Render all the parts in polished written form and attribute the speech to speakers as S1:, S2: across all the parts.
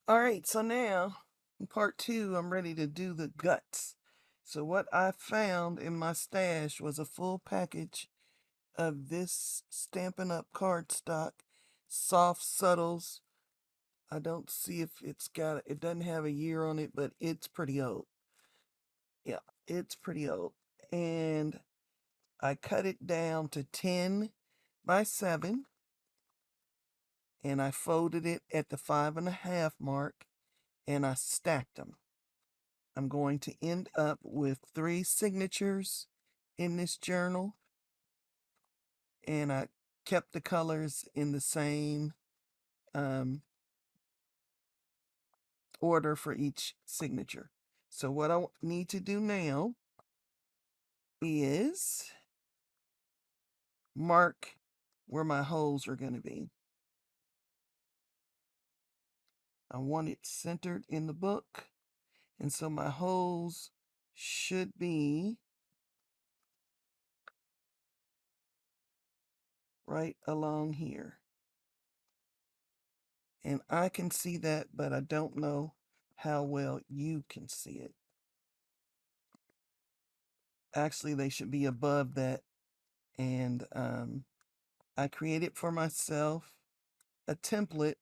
S1: All right, so now in part two, I'm ready to do the guts. So what I found in my stash was a full package of this Stampin' Up! Cardstock, soft subtles. I don't see if it doesn't have a year on it, but it's pretty old. Yeah, it's pretty old. And I cut it down to 10 by 7, and I folded it at the 5.5 mark, and I stacked them. I'm going to end up with 3 signatures in this journal, and I kept the colors in the same um, order for each signature. So what I need to do now is mark where my holes are going to be. I want it centered in the book, and so my holes should be right along here. And I can see that, but I don't know how well you can see it. Actually, they should be above that. And I created for myself a template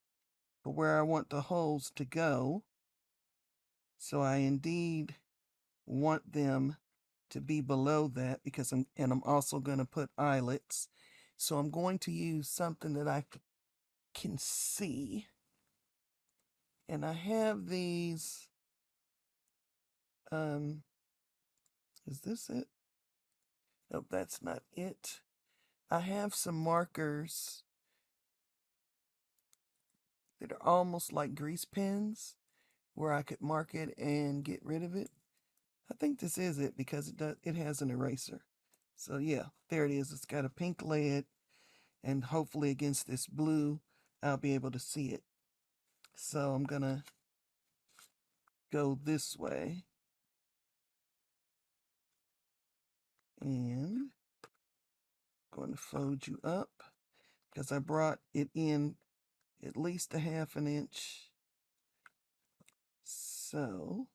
S1: for where I want the holes to go. So I indeed want them to be below that because I'm also going to put eyelets. So I'm going to use something that I can see. And I have these, is this it? Nope, that's not it. I have some markers that are almost like grease pens where I could mark it and get rid of it. I think this is it because it has an eraser. So yeah, there it is. It's got a pink lead, and hopefully against this blue, I'll be able to see it. So I'm gonna go this way and going to fold you up because I brought it in at least a 1/2 inch. So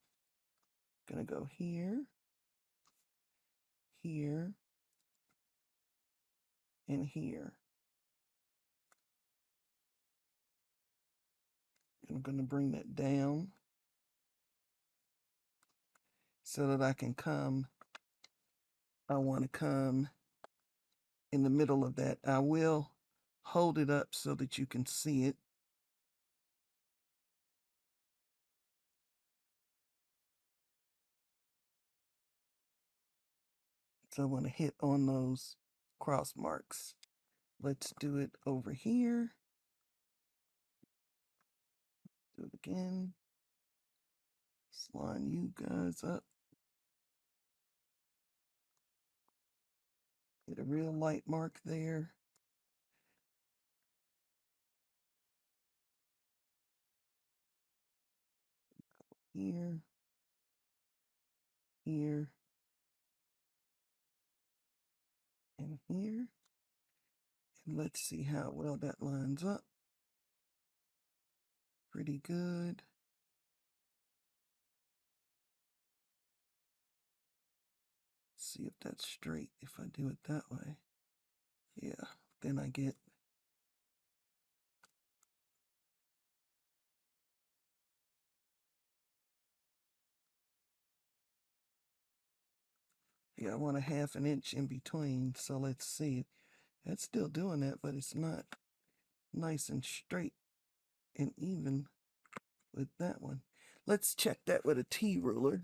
S1: gonna go here, here, and here. I'm going to bring that down so that I want to come in the middle of that. I will hold it up so that you can see it. So I want to hit on those cross marks. Let's do it over here. Do it again. Line you guys up. Get a real light mark there. Here, here, and here. And let's see how well that lines up. Pretty good. See if that's straight if I do it that way. Yeah, then I get yeah, I want a 1/2 inch in between. So let's see. That's still doing that, but it's not nice and straight and even with that one. Let's check that with a T ruler.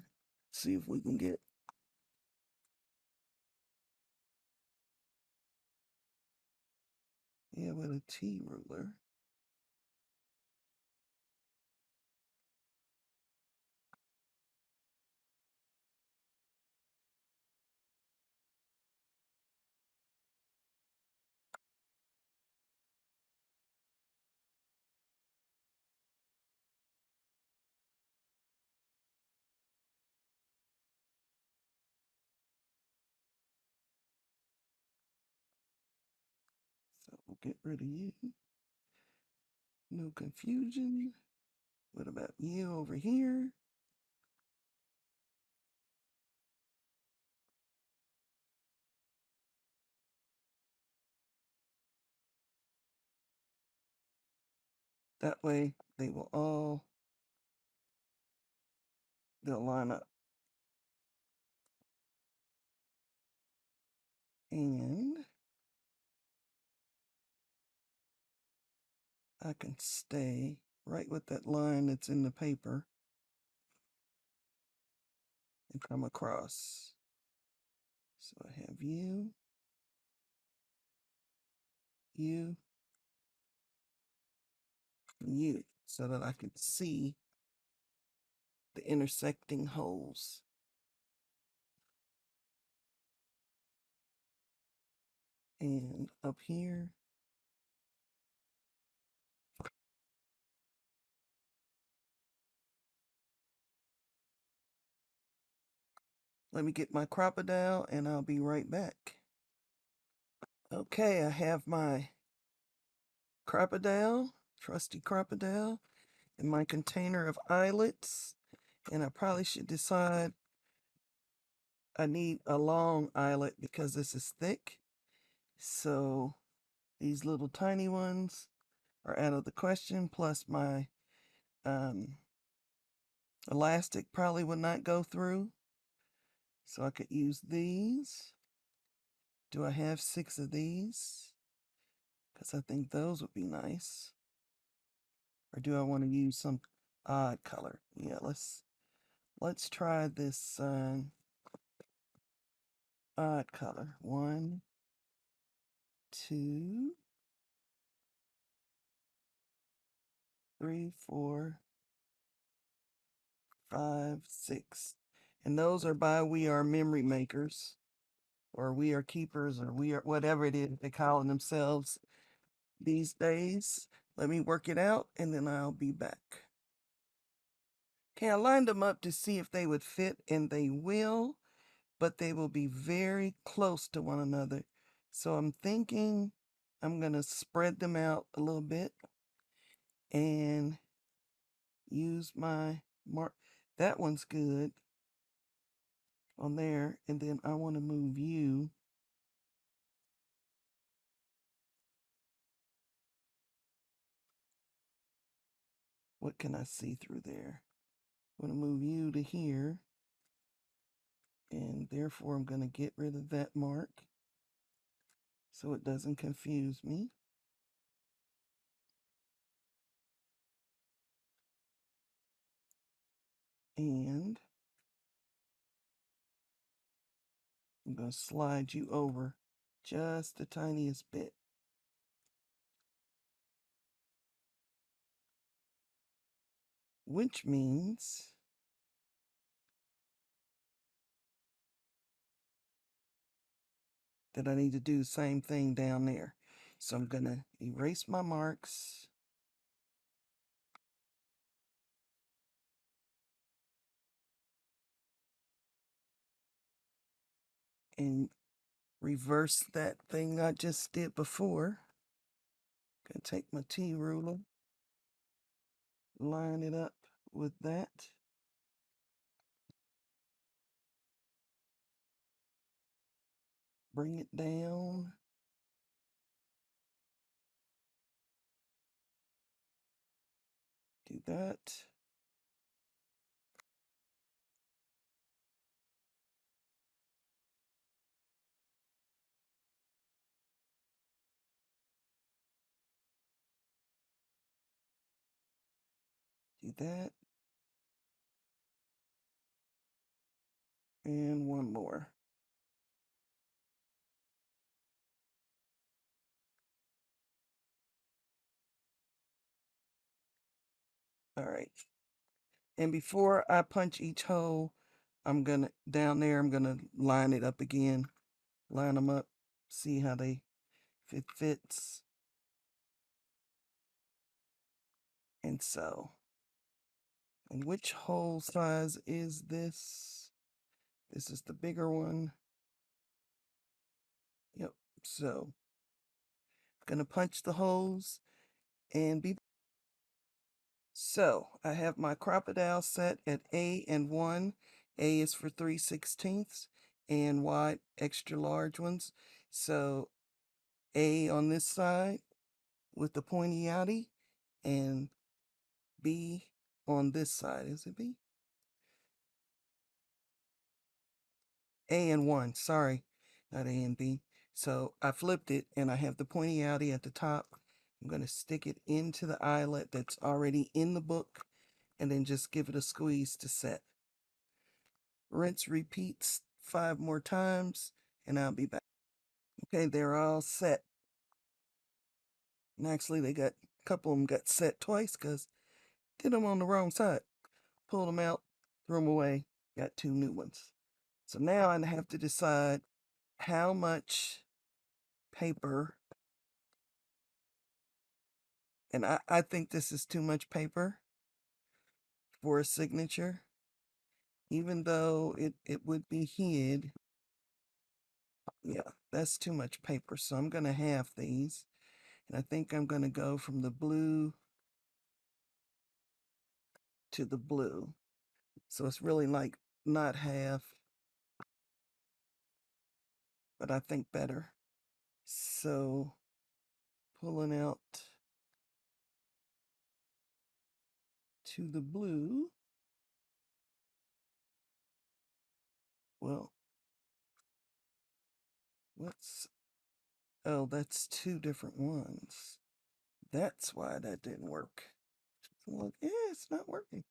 S1: See if we can get. Yeah, with a T ruler. So we'll get rid of you. No confusion. What about you over here? That way they'll line up. And I can stay right with that line that's in the paper and come across. So I have you, you, and you, so that I can see the intersecting holes. And up here, let me get my Crop-A-Dile and I'll be right back. Okay, I have my Crop-A-Dile, trusty Crop-A-Dile, in my container of eyelets. And I probably should decide I need a long eyelet because this is thick. So these little tiny ones are out of the question. Plus my elastic probably would not go through. So I could use these. Do I have 6 of these? Because I think those would be nice. Or do I want to use some odd color? Yeah, let's try this odd color. 1, 2, 3, 4, 5, 6. And those are by We Are Memory Makers, or We Are Keepers, or We Are, whatever it is they call themselves these days. Let me work it out and then I'll be back. Okay, I lined them up to see if they would fit, and they will, but they will be very close to one another. So I'm thinking I'm going to spread them out a little bit and use my mark. That one's good on there. And then I want to move you. What can I see through there? I'm going to move you to here. And therefore, I'm going to get rid of that mark so it doesn't confuse me. And I'm going to slide you over just the tiniest bit. Which means that I need to do the same thing down there. So I'm going to erase my marks. And reverse that thing I just did before. Gonna take my T-ruler, line it up with that. Bring it down. Do that. Do that. And one more. All right. And before I punch each hole, I'm gonna, down there, I'm gonna line it up again. Line them up, see how if it fits. And so, and which hole size is this? This is the bigger one. Yep. So, gonna punch the holes and be So I have my crocodile set at A and 1. A is for 3/16 and wide extra large ones. So A on this side with the pointy outie and B on this side. Is it B? A and 1, sorry, not A and B. So I flipped it and I have the pointy outie at the top. I'm going to stick it into the eyelet that's already in the book and then just give it a squeeze to set. Rinse, repeats 5 more times and I'll be back. Okay, they're all set. And actually, a couple of them got set twice because did them on the wrong side. Pulled them out, threw them away, got 2 new ones. So now I have to decide how much paper, and I think this is too much paper for a signature, even though it would be hid. Yeah, that's too much paper, so I'm going to halve these. And I think I'm going to go from the blue to the blue. So it's really like not half, but I think better. So pulling out to the blue. Well, oh, that's 2 different ones. That's why that didn't work. Look, yeah, it's not working.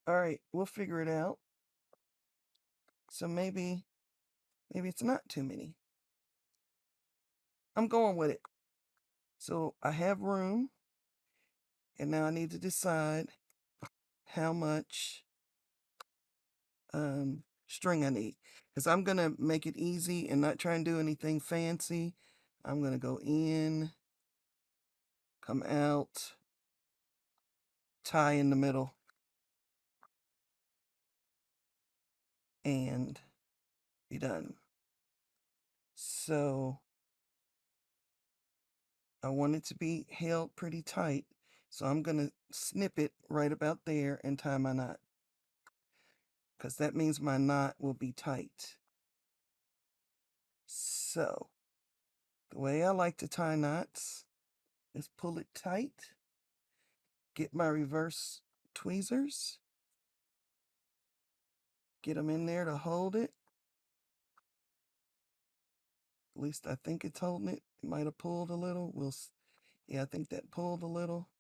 S1: All right, we'll figure it out. So maybe it's not too many. I'm going with it. So I have room, and now I need to decide how much string I need. Because I'm going to make it easy and not try and do anything fancy. I'm going to go in, come out, tie in the middle, and be done. So I want it to be held pretty tight. So I'm going to snip it right about there and tie my knot. Because that means my knot will be tight. So the way I like to tie knots is pull it tight, get my reverse tweezers, get them in there to hold it. At least I think it's holding it. It might have pulled a little. Yeah, I think that pulled a little.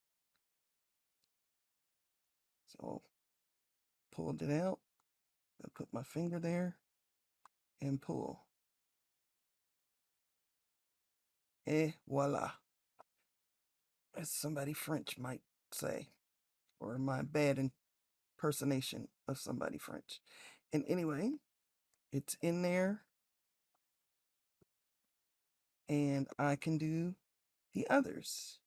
S1: So pulled it out. I put my finger there and pull. Et voila. As somebody French might say, or my bad impersonation of somebody French. And anyway, it's in there, and I can do the others.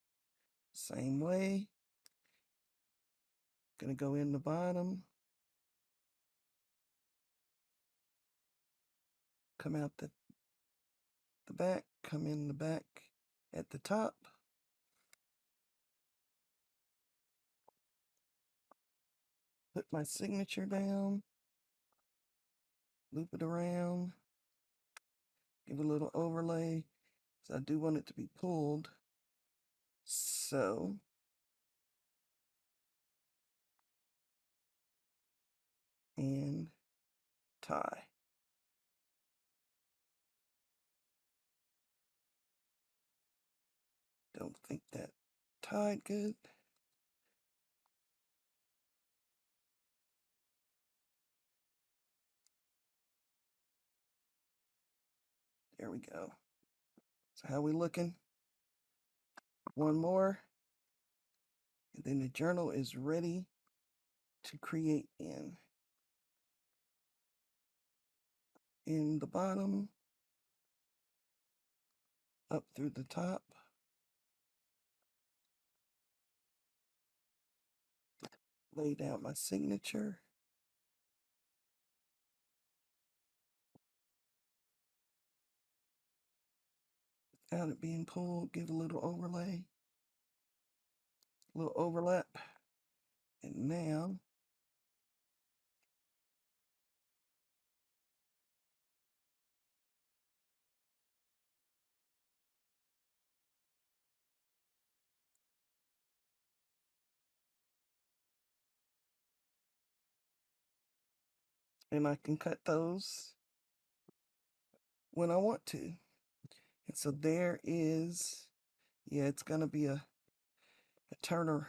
S1: Same way. Gonna go in the bottom, come out the back, come in the back at the top. Put my signature down, loop it around, give a little overlay. So I do want it to be pulled. So and tie. Don't think that tied good. There we go. So how we looking? One more. And then the journal is ready to create in the bottom, up through the top. Lay down my signature. Without it being pulled, give a little overlay. little overlap. And now and I can cut those when I want to. And so there is, yeah, it's going to be a Turner,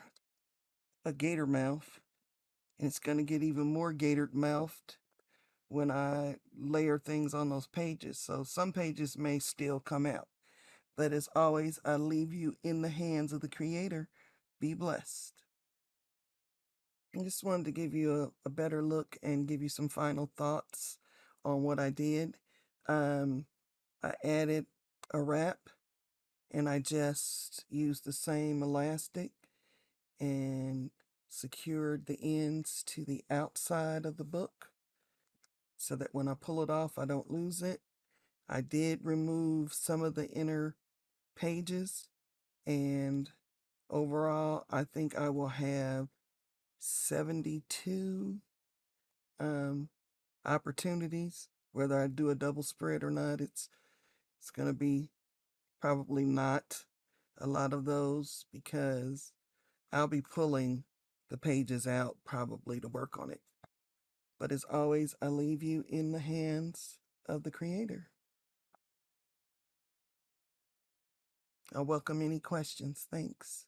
S1: a gator mouth. And it's going to get even more gator mouthed when I layer things on those pages. So some pages may still come out. But as always, I leave you in the hands of the Creator. Be blessed. I just wanted to give you a better look and give you some final thoughts on what I did. I added a wrap and I just used the same elastic and secured the ends to the outside of the book so that when I pull it off, I don't lose it. I did remove some of the inner pages, and overall, I think I will have 72 opportunities. Whether I do a double spread or not, it's going to be probably not a lot of those because I'll be pulling the pages out probably to work on it. But as always, I leave you in the hands of the Creator. I welcome any questions. Thanks.